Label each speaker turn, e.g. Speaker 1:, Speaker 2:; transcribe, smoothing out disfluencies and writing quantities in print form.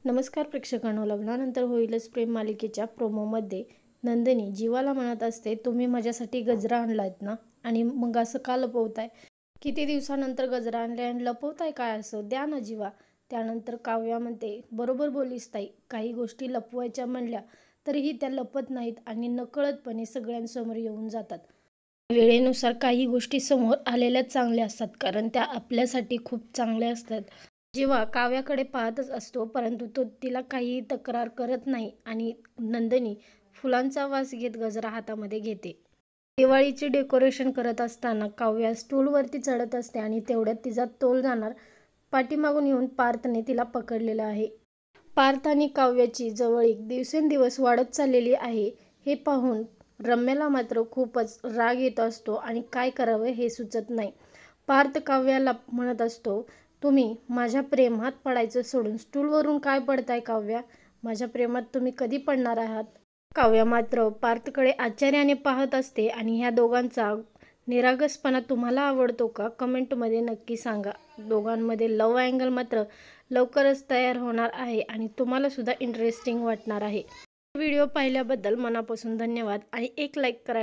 Speaker 1: नमस्कार प्रेक्षकांनो, लग्नानंतर होईलच प्रेम मालिकेच्या प्रोमोमध्ये नंदिनी जीवाला म्हणत असते, तुम्ही माझ्यासाठी गजरा आणलात ना, आणि मग असं का लपवताय? किती दिवसानंतर गजरा आणले आणि लपवताय काय? असं द्या ना जीवा. त्यानंतर काव्या म्हणते, बरोबर बोलीस ताई, काही गोष्टी लपवायच्या म्हणल्या तरीही त्या लपत नाहीत आणि नकळतपणे सगळ्यांसमोर येऊन जातात. वेळेनुसार काही गोष्टी समोर आलेल्या चांगल्या असतात, कारण त्या आपल्यासाठी खूप चांगल्या असतात. जेव्हा काव्याकडे पाहतच असतो, परंतु तो तिला काहीही तक्रार करत नाही आणि नंदिनी फुलांचा वास घेत गजरा हातामध्ये घेते. दिवाळीचे डेकोरेशन करत असताना काव्या स्टूलवरती चढत असते आणि तेवढ्यात तिचा तोल जाणार पाठीमागून येऊन पार्थने तिला पकडलेलं आहे. पार्थ आणि काव्याची जवळीक दिवसेंदिवस वाढत चाललेली आहे हे पाहून रम्याला मात्र खूपच राग येत असतो आणि काय करावं हे सुचत नाही. पार्थ काव्याला म्हणत असतो, तुम्ही माझ्या प्रेमात पडायचं सोडून स्टूलवरून काय पडताय काव्या? माझ्या प्रेमात तुम्ही कधी पडणार आहात? काव्या मात्र पार्थकडे आश्चर्याने पाहत असते आणि ह्या दोघांचा निरागसपणा तुम्हाला आवडतो का? कमेंटमध्ये नक्की सांगा. दोघांमध्ये लव्ह अँगल मात्र लवकरच तयार होणार आहे आणि तुम्हाला सुद्धा इंटरेस्टिंग वाटणार आहे. व्हिडिओ पाहिल्याबद्दल मनापासून धन्यवाद आणि एक लाईक करायला